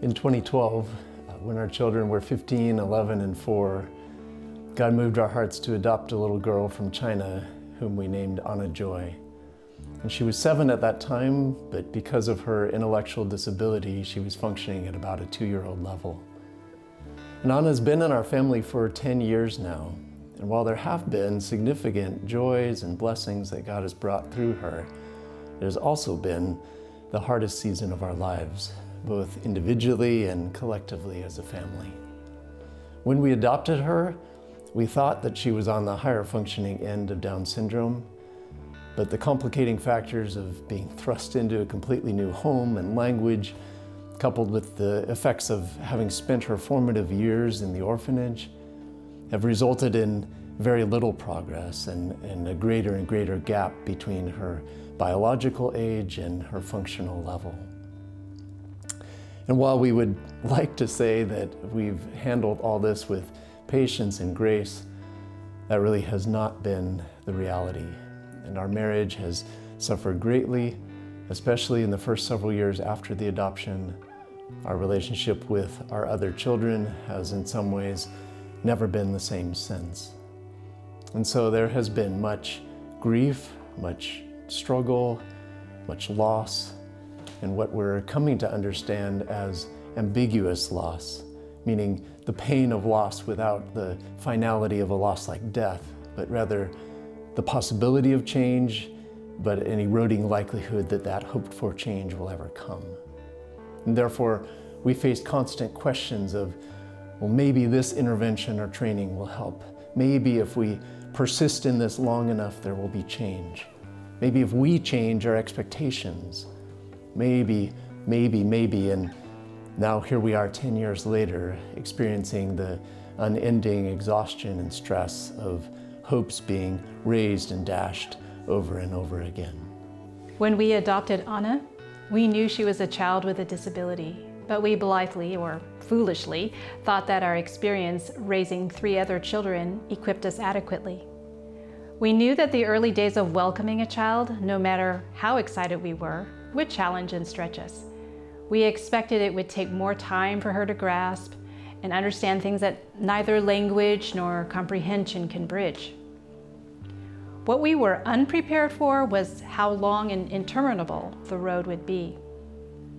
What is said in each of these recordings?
In 2012, when our children were 15, 11, and 4, God moved our hearts to adopt a little girl from China whom we named Anna Joy. And she was 7 at that time, but because of her intellectual disability, she was functioning at about a 2-year-old level. And Anna's been in our family for 10 years now. And while there have been significant joys and blessings that God has brought through her, it has also been the hardest season of our lives, both individually and collectively as a family. When we adopted her, we thought that she was on the higher functioning end of Down syndrome, but the complicating factors of being thrust into a completely new home and language, coupled with the effects of having spent her formative years in the orphanage, have resulted in very little progress and a greater and greater gap between her biological age and her functional level. And while we would like to say that we've handled all this with patience and grace, that really has not been the reality. And our marriage has suffered greatly, especially in the first several years after the adoption. Our relationship with our other children has in some ways never been the same since. And so there has been much grief, much struggle, much loss, and what we're coming to understand as ambiguous loss, meaning the pain of loss without the finality of a loss like death, but rather the possibility of change, but an eroding likelihood that that hoped-for change will ever come. And therefore, we face constant questions of, well, maybe this intervention or training will help. Maybe if we persist in this long enough, there will be change. Maybe if we change our expectations, maybe, and now here we are 10 years later, experiencing the unending exhaustion and stress of hopes being raised and dashed over and over again. When we adopted Anna, we knew she was a child with a disability, but we blithely, or foolishly, thought that our experience raising 3 other children equipped us adequately. We knew that the early days of welcoming a child, no matter how excited we were, would challenge and stretch us. We expected it would take more time for her to grasp and understand things that neither language nor comprehension can bridge. What we were unprepared for was how long and interminable the road would be.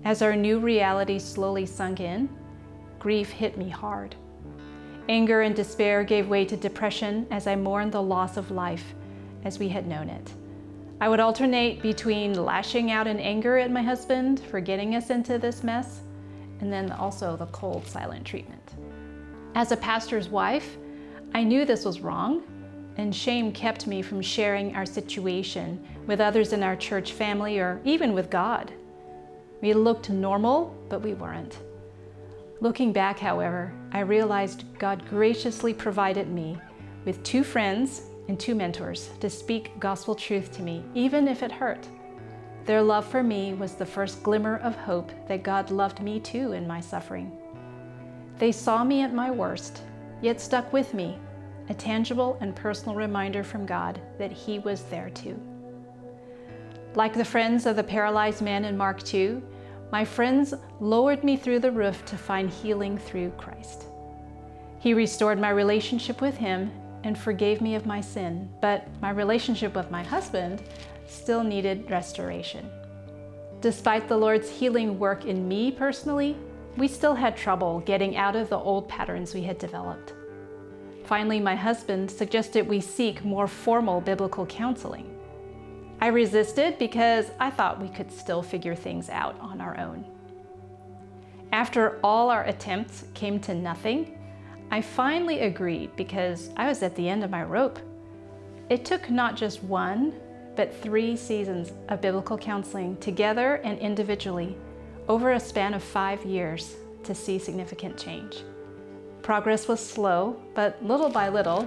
As our new reality slowly sunk in, grief hit me hard. Anger and despair gave way to depression as I mourned the loss of life as we had known it. I would alternate between lashing out in anger at my husband for getting us into this mess, and then also the cold, silent treatment. As a pastor's wife, I knew this was wrong, and shame kept me from sharing our situation with others in our church family or even with God. We looked normal, but we weren't. Looking back, however, I realized God graciously provided me with 2 friends and 2 mentors to speak gospel truth to me, even if it hurt. Their love for me was the first glimmer of hope that God loved me too in my suffering. They saw me at my worst, yet stuck with me, a tangible and personal reminder from God that He was there too. Like the friends of the paralyzed man in Mark 2, my friends lowered me through the roof to find healing through Christ. He restored my relationship with Him and forgave me of my sin, but my relationship with my husband still needed restoration. Despite the Lord's healing work in me personally, we still had trouble getting out of the old patterns we had developed. Finally, my husband suggested we seek more formal biblical counseling. I resisted because I thought we could still figure things out on our own. After all our attempts came to nothing, I finally agreed because I was at the end of my rope. It took not just 1, but 3 seasons of biblical counseling together and individually over a span of 5 years to see significant change. Progress was slow, but little by little,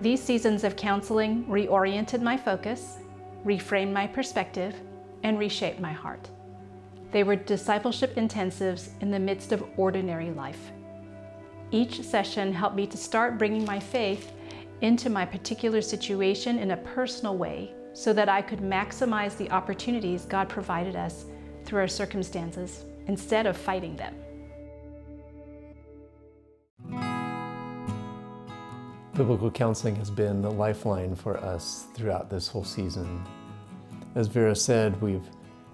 these seasons of counseling reoriented my focus, reframed my perspective, and reshaped my heart. They were discipleship intensives in the midst of ordinary life. Each session helped me to start bringing my faith into my particular situation in a personal way so that I could maximize the opportunities God provided us through our circumstances instead of fighting them. Biblical counseling has been the lifeline for us throughout this whole season. As Vera said, we've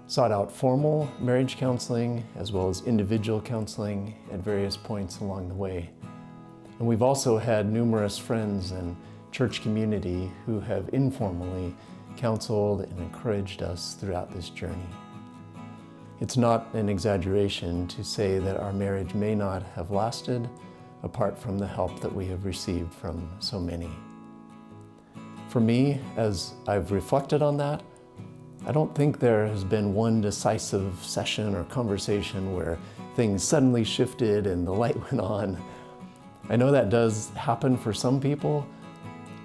sought out formal marriage counseling as well as individual counseling at various points along the way. And we've also had numerous friends and church community who have informally counseled and encouraged us throughout this journey. It's not an exaggeration to say that our marriage may not have lasted apart from the help that we have received from so many. For me, as I've reflected on that, I don't think there has been one decisive session or conversation where things suddenly shifted and the light went on. I know that does happen for some people,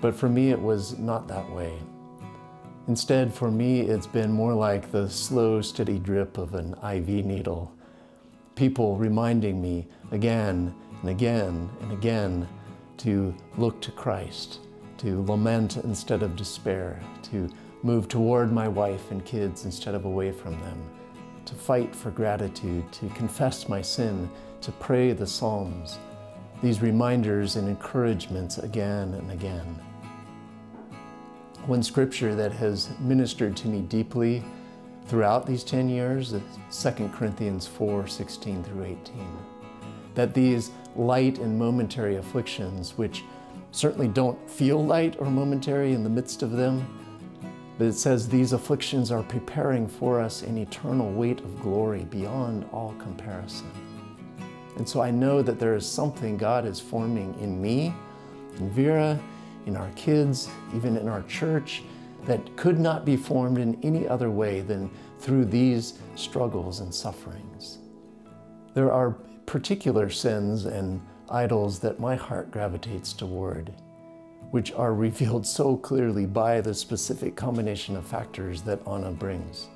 but for me it was not that way. Instead, for me, it's been more like the slow, steady drip of an IV needle. People reminding me again and again and again to look to Christ, to lament instead of despair, to move toward my wife and kids instead of away from them, to fight for gratitude, to confess my sin, to pray the Psalms. These reminders and encouragements again and again. One scripture that has ministered to me deeply throughout these 10 years is 2 Corinthians 4:16 through 18. That these light and momentary afflictions, which certainly don't feel light or momentary in the midst of them, but it says these afflictions are preparing for us an eternal weight of glory beyond all comparison. And so I know that there is something God is forming in me, in Vera, in our kids, even in our church, that could not be formed in any other way than through these struggles and sufferings. There are particular sins and idols that my heart gravitates toward, which are revealed so clearly by the specific combination of factors that Anna brings.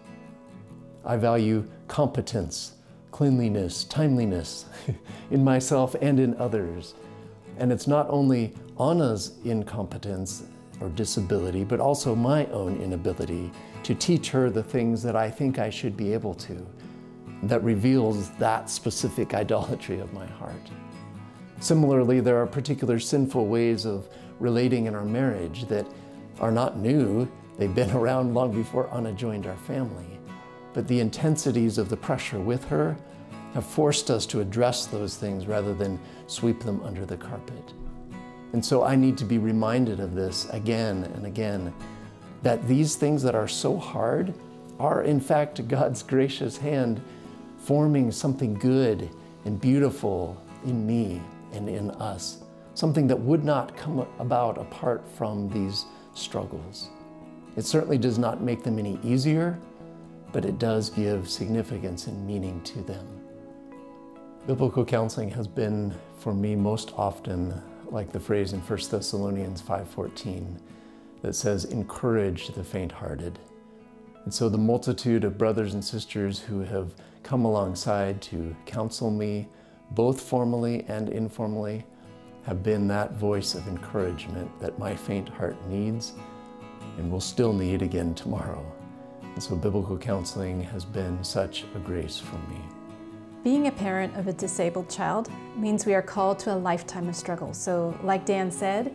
I value competence, cleanliness, timeliness in myself and in others. And it's not only Anna's incompetence or disability, but also my own inability to teach her the things that I think I should be able to, that reveals that specific idolatry of my heart. Similarly, there are particular sinful ways of relating in our marriage that are not new. They've been around long before Anna joined our family. But the intensities of the pressure with her have forced us to address those things rather than sweep them under the carpet. And so I need to be reminded of this again and again, that these things that are so hard are in fact God's gracious hand forming something good and beautiful in me and in us, something that would not come about apart from these struggles. It certainly does not make them any easier, but it does give significance and meaning to them. Biblical counseling has been, for me, most often like the phrase in 1 Thessalonians 5:14 that says, encourage the faint-hearted. And so the multitude of brothers and sisters who have come alongside to counsel me, both formally and informally, have been that voice of encouragement that my faint heart needs and will still need again tomorrow. And so biblical counseling has been such a grace for me. Being a parent of a disabled child means we are called to a lifetime of struggle. So, like Dan said,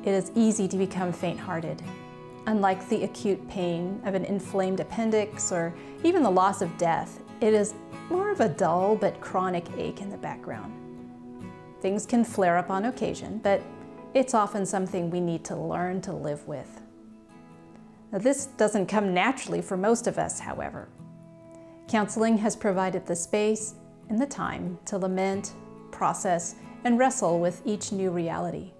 it is easy to become faint-hearted. Unlike the acute pain of an inflamed appendix or even the loss of death, it is more of a dull but chronic ache in the background. Things can flare up on occasion, but it's often something we need to learn to live with. Now, this doesn't come naturally for most of us, however. Counseling has provided the space and the time to lament, process, and wrestle with each new reality.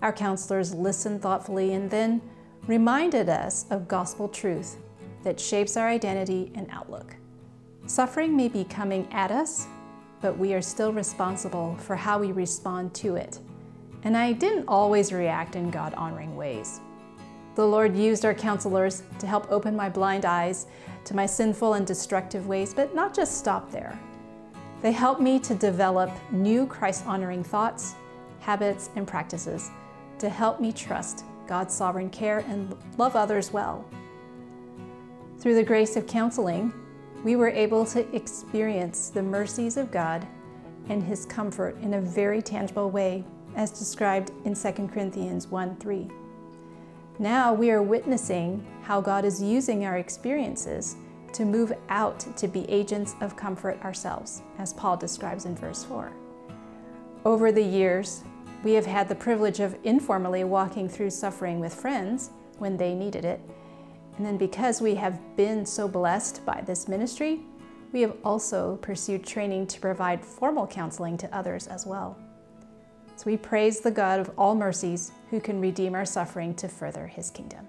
Our counselors listened thoughtfully and then reminded us of gospel truth that shapes our identity and outlook. Suffering may be coming at us, but we are still responsible for how we respond to it. And I didn't always react in God-honoring ways. The Lord used our counselors to help open my blind eyes to my sinful and destructive ways, but not just stop there. They helped me to develop new Christ-honoring thoughts, habits, and practices to help me trust God's sovereign care and love others well. Through the grace of counseling, we were able to experience the mercies of God and His comfort in a very tangible way as described in 2 Corinthians 1:3. Now we are witnessing how God is using our experiences to move out to be agents of comfort ourselves, as Paul describes in verse 4. Over the years, we have had the privilege of informally walking through suffering with friends when they needed it. And then because we have been so blessed by this ministry, we have also pursued training to provide formal counseling to others as well. So we praise the God of all mercies who can redeem our suffering to further his kingdom.